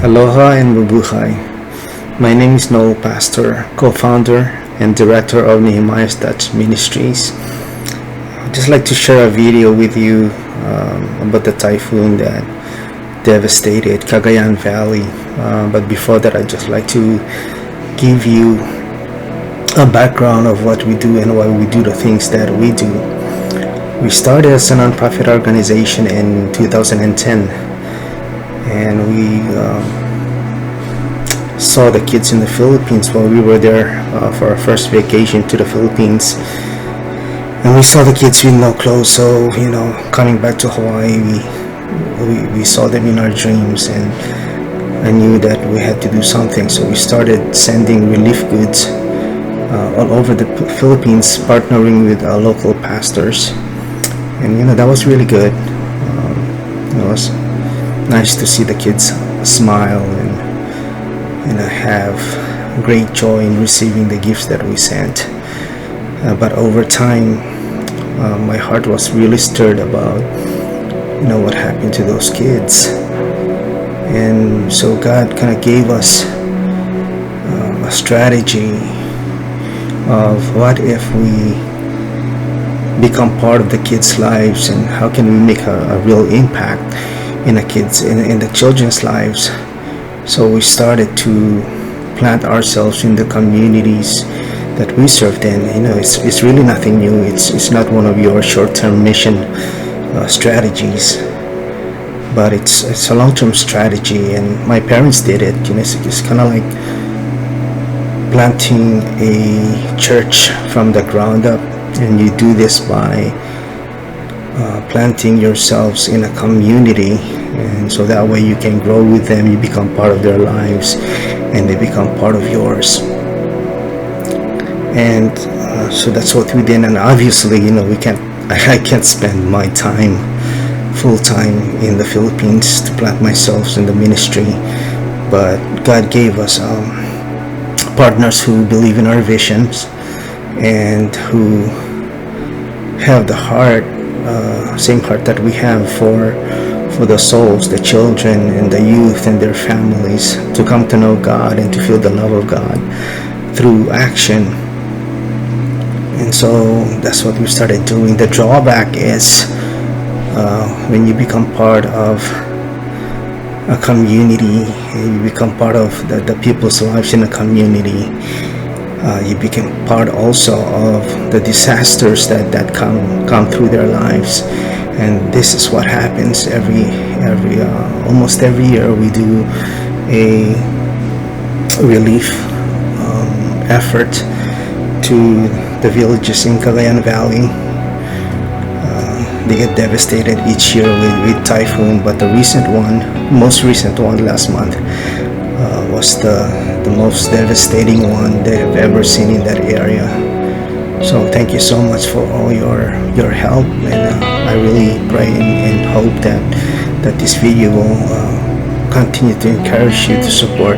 Aloha and mabuhay. My name is Noel Pastor, co-founder and director of Nehemiah's Dutch Ministries. I'd just like to share a video with you about the typhoon that devastated Cagayan Valley. But before that, I'd just like to give you a background of what we do and why we do the things that we do. We started as a nonprofit organization in 2010, and we saw the kids in the Philippines while we were there for our first vacation to the Philippines. And we saw the kids with no clothes, so coming back to Hawaii, we saw them in our dreams, and I knew that we had to do something. So we started sending relief goods all over the Philippines, partnering with local pastors, and that was really good. It was nice to see the kids smile and have great joy in receiving the gifts that we sent. But over time, my heart was really stirred about what happened to those kids, and so God kind of gave us a strategy of what if we become part of the kids' lives, and how can we make a real impact in the children's lives. So we started to plant ourselves in the communities that we served in. It's really nothing new. It's not one of your short-term mission strategies, but it's a long-term strategy, and my parents did it. It's kind of like planting a church from the ground up, and you do this by planting yourselves in a community, and so that way you can grow with them, you become part of their lives, and they become part of yours. And so that's what we did. And obviously, I can't spend my time full time in the Philippines to plant myself in the ministry, but God gave us partners who believe in our visions and who have the heart, same heart that we have for the souls, the children and the youth and their families, to come to know God and to feel the love of God through action. And so that's what we started doing. The drawback is when you become part of a community, you become part of the people's lives in a community, you become part also of the disasters that come through their lives. And this is what happens almost every year. We do a relief effort to the villages in Cagayan Valley. They get devastated each year with typhoon, but the most recent one last month was the most devastating one they have ever seen in that area. So thank you so much for all your help, and I really pray and hope that this video will continue to encourage you to support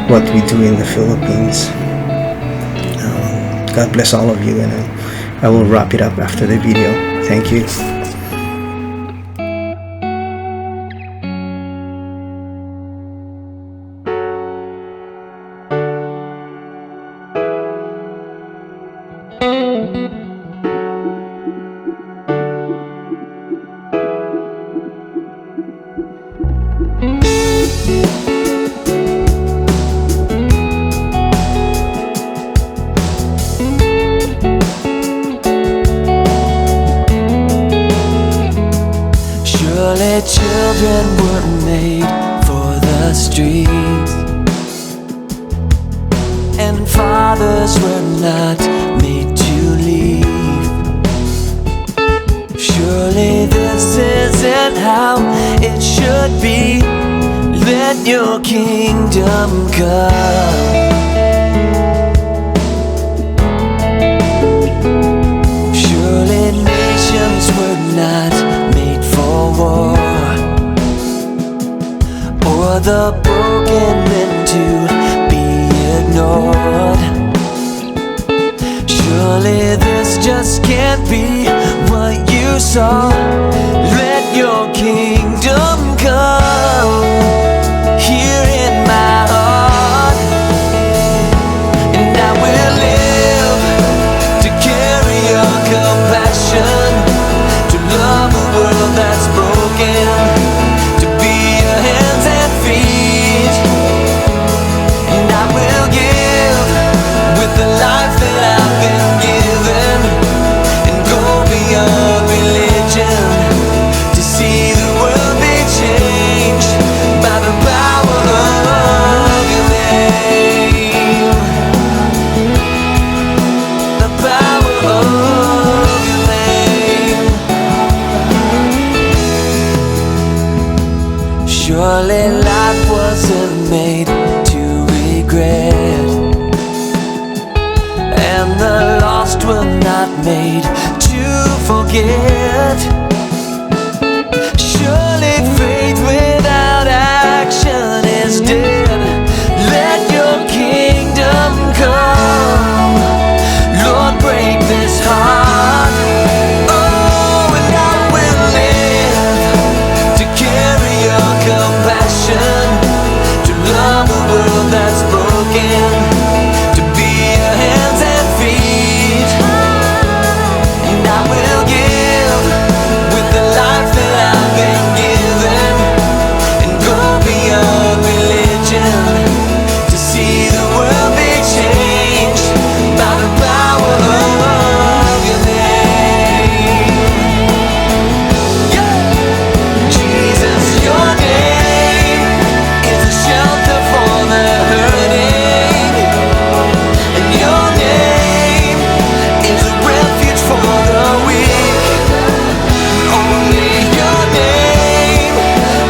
what we do in the Philippines. God bless all of you, and I will wrap it up after the video. Thank you. Surely children were made for the streets, and fathers were not made to leave. Surely this isn't how it should be. Let your kingdom come. Surely nations were not made for war, or the broken meant to be ignored. Surely this just can't be what you saw. Let your kingdom come here Surely life wasn't made to regret, and the lost were not made to forget. Surely faith without action is dead. Let your kingdom come, Lord, break this heart. Oh, and I will live to carry your compassion, to love a world that's broken, to be your hands and feet. And I will give with the life that I've been given, and go beyond religion to see the world be changed by the power of your name. Yeah. Jesus, your name is a shelter for the hurting, and your name is a refuge for the weak. Only your name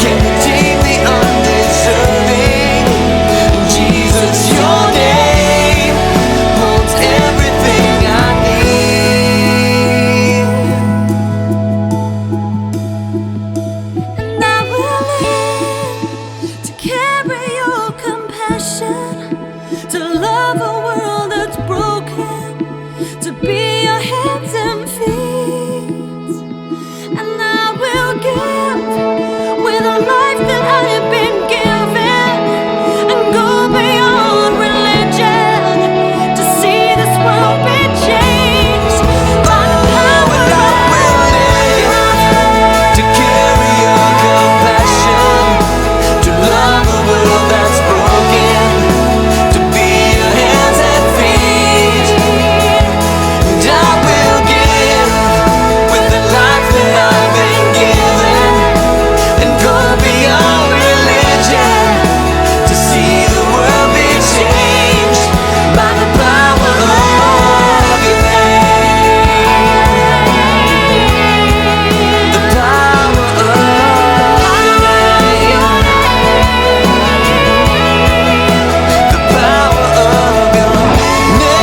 can redeem the undeserving. Jesus, your name holds everything I need. And I will live to carry your compassion, to love a world that's broken, to be your hands and feet. And I will give with a life that I have been given, and go beyond religion to see this world be changed by the power And I will live to carry your compassion, to love a world that's broken, to be your hands and feet. And I will give with the life that I've been given, and go beyond religion to see the world be changed by the power of your name. The power of your name. The power of your name.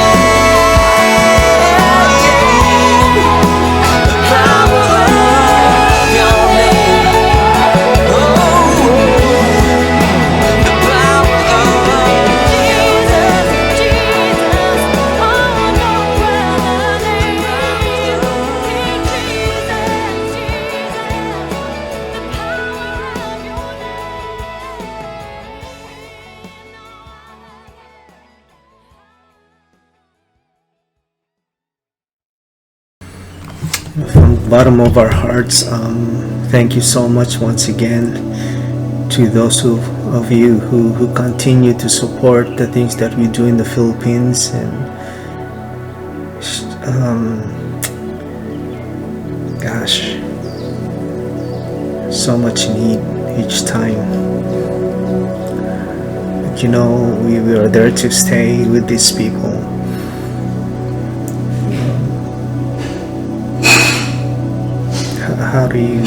The power of your name. Oh, the power of Jesus, Jesus, oh no other name, King Jesus, Jesus, the power of your From the bottom of our hearts, thank you so much once again to those of you who continue to support the things that we do in the Philippines. And gosh, so much need each time. But you know, we are there to stay with these people. How do you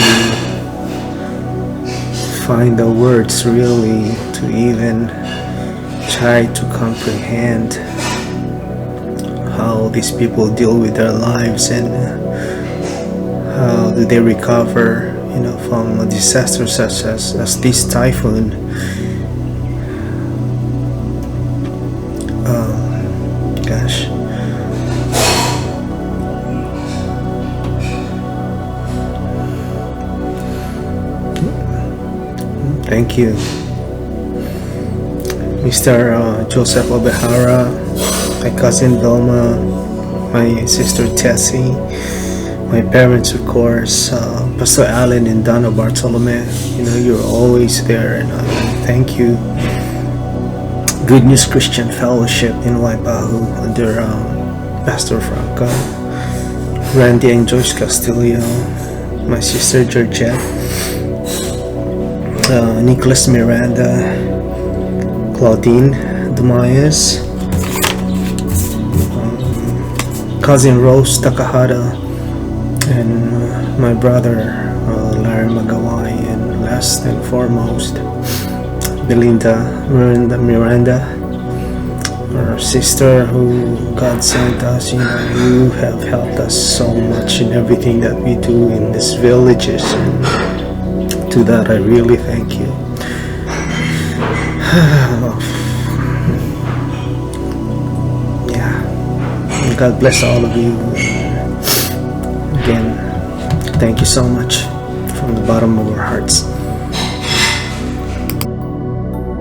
find the words really to even try to comprehend how these people deal with their lives, and how do they recover, from a disaster such as this typhoon? Gosh. Thank you, Mr. Joseph Obehara, my cousin Vilma, my sister Tessie, my parents, of course, Pastor Allen and Donna Bartolome. You're always there, and thank you. Good News Christian Fellowship in Waipahu under Pastor Franco, Randy and Joyce Castillo, my sister Georgette, Nicholas Miranda, Claudine Dumayas, cousin Rose Takahata, and my brother Larry Magawai and last and foremost, Belinda, Miranda, our sister who God sent us. You know, you have helped us so much in everything that we do in these villages. And to that, I really thank you. Yeah. God bless all of you. Again, thank you so much from the bottom of our hearts.